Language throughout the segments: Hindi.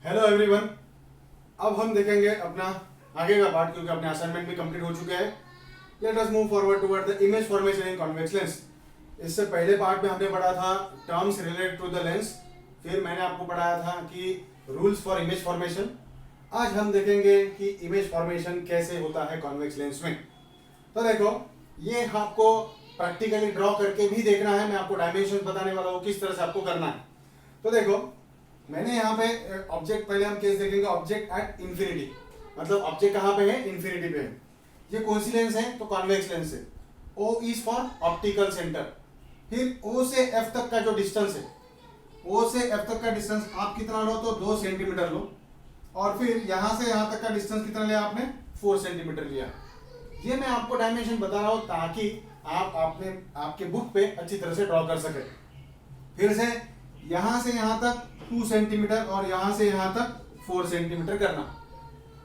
Hello everyone. अब हम देखेंगे अपना आगे का पार्ट, क्योंकि अपने असाइनमेंट भी कंप्लीट हो चुके हैं। Let us move forward toward the image formation in convex lens. इससे पहले पार्ट में हमने पढ़ा था terms related to the lens, फिर मैंने आपको पढ़ाया था कि रूल्स फॉर इमेज फॉर्मेशन। आज हम देखेंगे कि इमेज फॉर्मेशन कैसे होता है कॉन्वेक्स लेंस में। तो देखो, ये आपको प्रैक्टिकली ड्रॉ करके भी देखना है। मैं आपको डायमेंशन बताने वाला हूँ किस तरह से आपको करना है। तो देखो, मैंने यहाँ पे ऑब्जेक्ट, पहले हम केस देखेंगे ऑब्जेक्ट एट इंफिनिटी, मतलब ऑब्जेक्ट कहाँ पे है, इंफिनिटी पे है। ये कौन सी लेंस है, तो कॉन्वेक्स लेंस है। O is for optical centre. फिर O से F तक का जो डिस्टेंस है, O से F तक का डिस्टेंस आप कितना लो, तो 2 सेंटीमीटर लो। और फिर यहाँ से यहाँ तक का डिस्टेंस कितना लिया आपने, 4 सेंटीमीटर लिया। ये मैं आपको डायमेंशन बता रहा हूँ ताकि आप आपके बुक पे अच्छी तरह से ड्रॉ कर सके। फिर से यहाँ से यहाँ तक 2 सेंटीमीटर और यहाँ से यहाँ तक 4 सेंटीमीटर करना।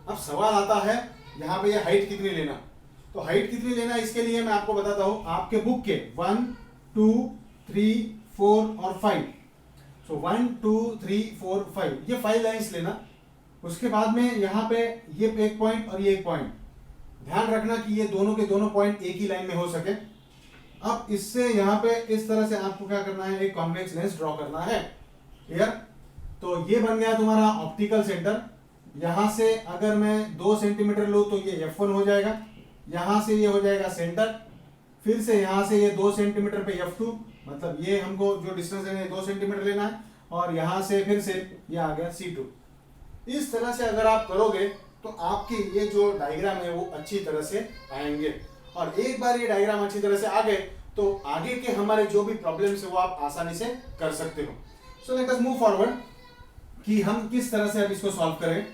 अब सवाल आता है यहाँ पे ये हाइट कितनी लेना। तो हाइट कितनी लेना, इसके लिए मैं आपको बताता हूँ। आपके बुक के 1 2 3 4 और 5, सो 1 2 3 4 5, ये 5 लाइन्स लेना। उसके बाद में यहाँ पे ये एक पॉइंट और ये एक पॉइंट, ध्यान रखना कि ये दोनों के दोनों पॉइंट एक ही लाइन में हो सके। अब इससे यहाँ पे इस तरह से आपको क्या करना है, एक कॉन्वेक्स लेंस ड्रॉ करना है। क्लियर? तो ये बन गया तुम्हारा ऑप्टिकल सेंटर। यहां से अगर मैं 2 सेंटीमीटर लूं तो ये F1 हो जाएगा, यहां से ये हो जाएगा सेंटर। फिर से यहां से ये 2 सेंटीमीटर पे F2, मतलब ये हमको जो डिस्टेंस है 2 सेंटीमीटर लेना है। और यहां से फिर से ये आ गया C2। इस तरह से अगर आप करोगे तो आपके ये जो डायग्राम है वो अच्छी तरह से आएंगे। और एक बार ये डायग्राम अच्छी तरह से आ गए तो आगे के हमारे जो भी प्रॉब्लम्स है वो आप आसानी से कर सकते हो। So let us move forward कि हम किस तरह से अब इसको सॉल्व करें।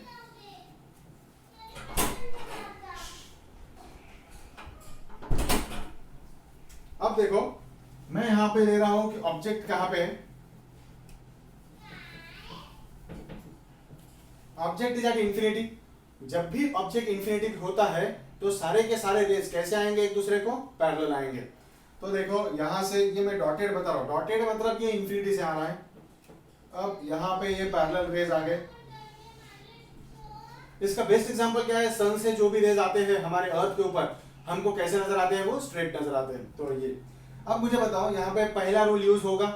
अब देखो, मैं यहां पे ले रहा हूं कि ऑब्जेक्ट कहां पे है। Object is at infinity. जब भी ऑब्जेक्ट इंफिनिटी होता है तो सारे के सारे रेज कैसे आएंगे, एक दूसरे को पैरेलल आएंगे। तो देखो यहां से ये मैं डॉटेड बता रहा हूं, डॉटेड मतलब ये इंफिनिटी से आ रहा है। अब यहाँ पे ये पैरेलल रेज आ गए। इसका बेस्ट एग्जांपल क्या है, सन से जो भी रेज आते हैं हमारे अर्थ के ऊपर, हमको कैसे नजर आते हैं, वो स्ट्रेट नजर आते हैं। तो ये अब मुझे बताओ, यहाँ पे पहला रूल यूज होगा।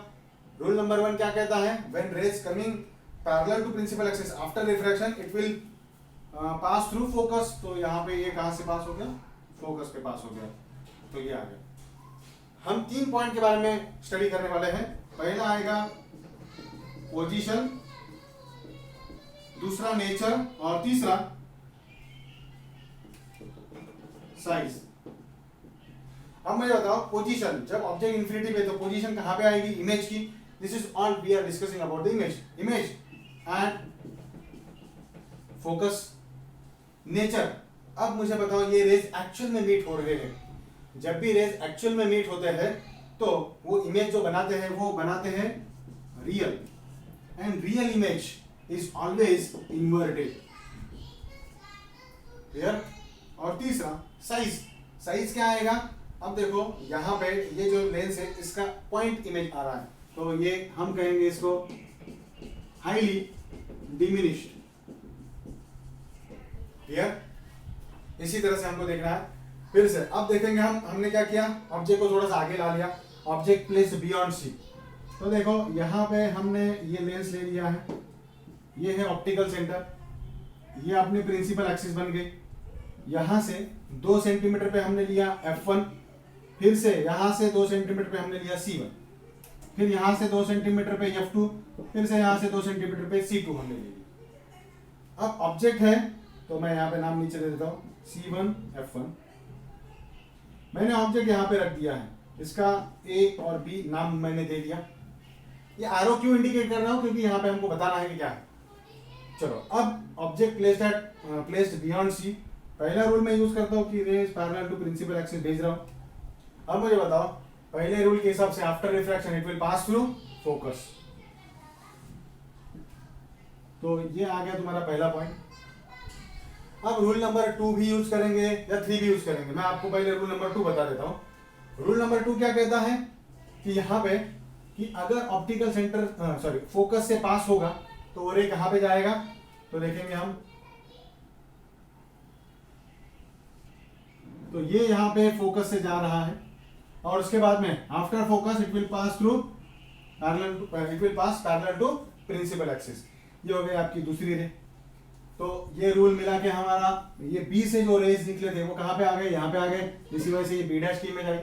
रूल नंबर 1 क्या कहता है, when rays coming parallel to principal axis after refraction it will pass through focus. तो यहाँ पे ये कहां से पास हो गया, फोकस पे पास हो गया। तो ये आ गया। हम 3 पॉइंट के बारे में स्टडी करने वाले हैं। पहला आएगा पोजीशन, दूसरा नेचर और तीसरा साइज। अब मुझे बताओ पोजीशन, जब ऑब्जेक्ट इंफिनिटी पे तो पोजीशन कहां पे आएगी, इमेज की। This is all we are discussing about the image and focus, nature. अब मुझे बताओ, ये रेज एक्चुअल में मीट हो रहे हैं। जब भी रेज एक्चुअल में मीट होते हैं तो वो इमेज जो बनाते हैं वो बनाते हैं real, and real image is always inverted. Clear? और तीसरा साइज। साइज क्या आएगा, अब देखो यहाँ पे ये जो लेंस है इसका पॉइंट इमेज आ रहा है, तो ये हम कहेंगे इसको हाईली डिमिनिश्ड। क्लियर? इसी तरह से हमको देखना है। फिर से अब देखेंगे हमने क्या किया, ऑब्जेक्ट को थोड़ा सा आगे ला लिया, ऑब्जेक्ट प्लेस्ड बियॉन्ड सी। तो देखो यहाँ पे हमने ये लेंस ले लिया है, ये है ऑप्टिकल सेंटर, ये अपनी प्रिंसिपल एक्सिस बन गई। यहाँ से 2 सेंटीमीटर पे हमने लिया F1, फिर से यहाँ से 2 सेंटीमीटर पे हमने लिया C1, फिर यहाँ से 2 सेंटीमीटर पे F2, फिर से यहाँ से 2 सेंटीमीटर पे C2 हमने ले लिया। अब ऑब्जेक्ट है तो मैं यहाँ पे नाम नीचे दे देता हूँ C1 F1। मैंने ऑब्जेक्ट यहाँ पे रख दिया है, इसका A और B नाम मैंने दे दिया। ये आरो क्यों इंडिकेट कर रहा हूं, क्योंकि यहाँ पे हमको बताना है कि क्या है। चलो, अब ऑब्जेक्ट प्लेस्ड बियॉन्ड सी। पहला रूल मैं यूज करता हूं कि rays parallel to principal axis भेज रहा हूं। अब मुझे बताओ, पहले रूल के हिसाब से after refraction it will pass through focus. तो ये आ गया तुम्हारा पहला पॉइंट। अब रूल नंबर 2 भी यूज करेंगे या 3 भी यूज करेंगे। मैं आपको पहले रूल नंबर 2 बता देता हूं। रूल नंबर 2 क्या कहता है कि यहाँ पे कि अगर ऑप्टिकल सेंटर फोकस से पास होगा तो वो रे कहां पे जाएगा, तो देखेंगे हम, तो ये यहाँ पे फोकस से जा रहा है और उसके बाद में after focus it will pass through parallel to principal axis. ये हो गई आपकी दूसरी रे। तो ये रूल मिला के हमारा ये बी से जो रेज निकले थे वो कहाँ पे आ गए, यहाँ पे आ गए, इसी वजह से ये बी डैश की इमेज आई।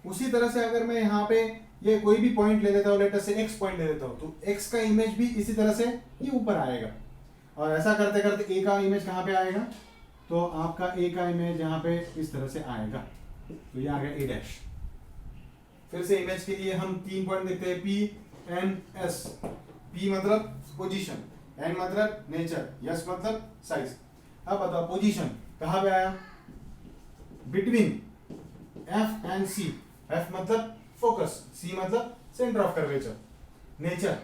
उसी तरह से अगर मैं यहाँ पे ये कोई भी पॉइंट ले लेता हूँ, लेटर से एक्स पॉइंट ले लेता हूँ, तो एक्स का इमेज भी इसी तरह से ये ऊपर आएगा। और ऐसा करते करते ए का इमेज कहाँ पे आएगा, तो आपका ए का इमेज यहाँ पे इस तरह से आएगा। तो ये आ गया ए डैश। फिर से इमेज के लिए हम 3 पॉइंट देखते हैं, पी एन एस। पी मतलब पोजीशन, एन मतलब नेचर, यस मतलब साइज। अब बताओ पोजीशन कहाँ पे आया, between F and C. F मतलब फोकस, सी मतलब सेंटर ऑफ कर्वेचर, नेचर।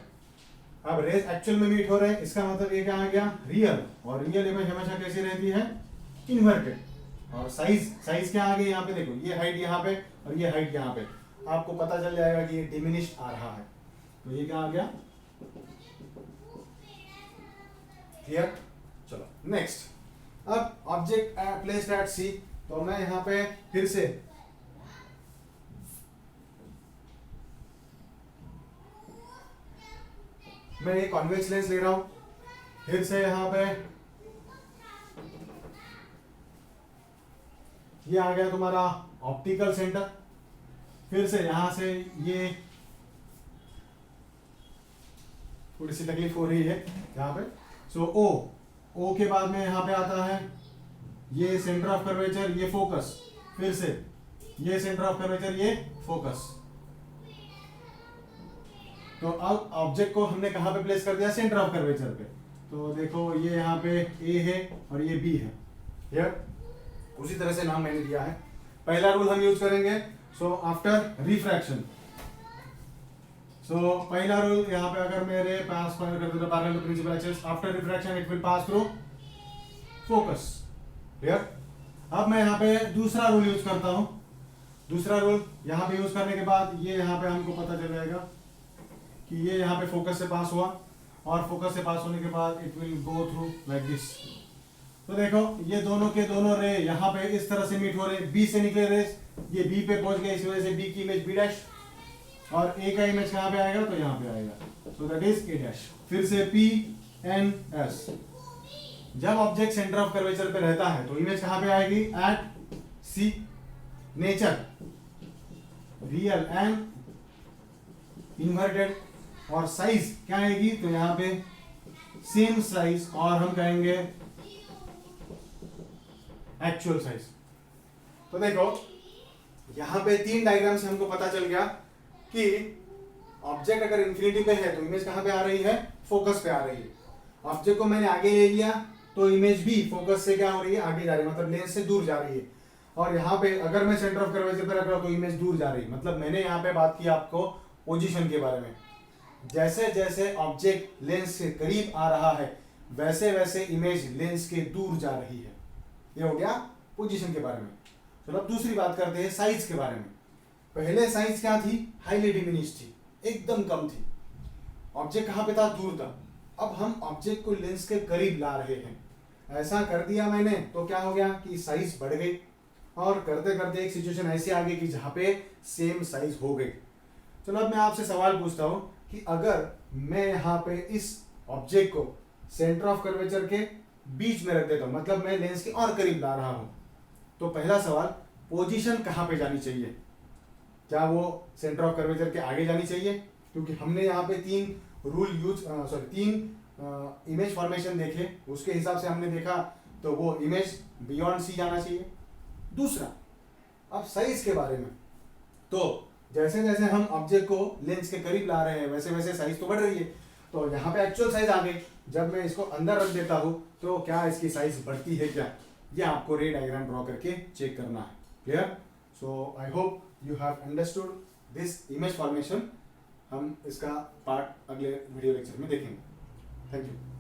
अब रेज एक्चुअल में मीट हो रहे हैं, इसका मतलब ये क्या आ गया, रियल। और रियल इमेज हमेशा कैसी रहती है, इन्वर्टेड। और साइज, साइज क्या आ गया यहाँ पे, देखो ये हाइट यहाँ पे और ये हाइट यहाँ पे, आपको पता चल जाएगा कि ये डिमिनिश्ड आ रहा है। तो ये क्या आ गया, क्लियर। चलो नेक्स्ट। अब ऑब्जेक्ट प्लेस्ड एट सी, तो मैं यहाँ पे फिर से मैं एक कॉन्वेक्स लेंस ले रहा हूं, फिर से यहाँ पे ये आ गया तुम्हारा ऑप्टिकल सेंटर। फिर से यहां से ये थोड़ी सी तकलीफ हो रही है यहाँ पे। सो ओ के बाद में यहाँ पे आता है ये सेंटर ऑफ कर्वेचर, ये फोकस, फिर से ये सेंटर ऑफ कर्वेचर, ये फोकस। तो अब ऑब्जेक्ट को हमने कहाँ पे प्लेस कर दिया, सेंटर ऑफ कर्वेचर पे। तो देखो ये यहाँ पे ए है और ये बी है, हियर उसी तरह से नाम मैंने दिया है। पहला रूल हम यूज करेंगे, सो आफ्टर रिफ्रैक्शन। सो पहला रूल यहाँ पे अगर मेरे पास कर देता हूं parallel to principal axis, after refraction it will pass through focus, clear. अब मैं यहाँ पे दूसरा रूल यूज करता हूँ। दूसरा रूल यहाँ पे यूज करने के बाद ये यहाँ पे हमको पता चल जाएगा कि ये यहाँ पे फोकस से पास हुआ, और फोकस से पास होने के बाद it will go through like this. तो देखो ये दोनों के दोनों रे यहाँ पे इस तरह से मीट हो रहे, बी से निकले रेस, ये बी पे पहुंच गए, इस वजह से बी की इमेज बी डैश, और ए का इमेज कहाँ पे आएगा, तो यहाँ पे आएगा। So that is a dash. फिर से पी एन एस। जब ऑब्जेक्ट सेंटर ऑफ कर्वेचर पे रहता है तो इमेज कहाँ पे आएगी, at C, nature, real and inverted. और साइज क्या आएगी, तो यहाँ पे सेम साइज, और हम कहेंगे एक्चुअल साइज। तो देखो यहां पे 3 डायग्राम से हमको पता चल गया कि ऑब्जेक्ट अगर इंफिनिटी पे है तो इमेज कहां पे आ रही है, फोकस पे आ रही है। ऑब्जेक्ट को मैंने आगे ले लिया तो इमेज भी फोकस से क्या हो रही है, आगे जा रही है, मतलब लेंस से दूर जा रही है। और यहाँ पे अगर मैं सेंटर ऑफ कर्वेचर पे रख रहा हूं तो इमेज दूर जा रही है। मतलब मैंने यहाँ पे बात की आपको पोजीशन के बारे में। जैसे जैसे ऑब्जेक्ट लेंस के करीब आ रहा है वैसे वैसे इमेज लेंस के दूर जा रही है। ये हो गया पोजीशन के बारे में। चलो अब दूसरी बात करते हैं साइज के बारे में। पहले साइज क्या थी, हाईली डिमिनिश्ड थी, एकदम कम थी। ऑब्जेक्ट कहां पे था, दूर था। अब हम ऑब्जेक्ट को लेंस के करीब ला रहे हैं, ऐसा कर दिया मैंने तो क्या हो गया कि साइज बढ़ गई, और करते करते एक सिचुएशन ऐसी आ गई कि जहां पे सेम साइज हो गई। चलो अब मैं आपसे सवाल पूछता हूं कि अगर मैं यहाँ पे इस ऑब्जेक्ट को सेंटर ऑफ कर्वेचर के बीच में रख देता हूं, मतलब मैं लेंस के और करीब ला रहा हूं, तो पहला सवाल, पोजीशन कहां पे जानी चाहिए, क्या वो सेंटर ऑफ कर्वेचर के आगे जानी चाहिए? क्योंकि हमने यहाँ पे 3 इमेज फॉर्मेशन देखे, उसके हिसाब से हमने देखा तो वो इमेज बियॉन्ड सी जाना चाहिए। दूसरा, अब साइज के बारे में, तो जैसे जैसे हम ऑब्जेक्ट को लेंस के करीब ला रहे हैं वैसे वैसे साइज तो बढ़ रही है। तो यहाँ पे एक्चुअल साइज आ गई, जब मैं इसको अंदर रख देता हूँ तो क्या इसकी साइज बढ़ती है क्या, ये आपको रे डायग्राम ड्रॉ करके चेक करना है। Clear? So I hope you have understood this image formation. हम इसका पार्ट अगले वीडियो लेक्चर में देखेंगे। Thank you.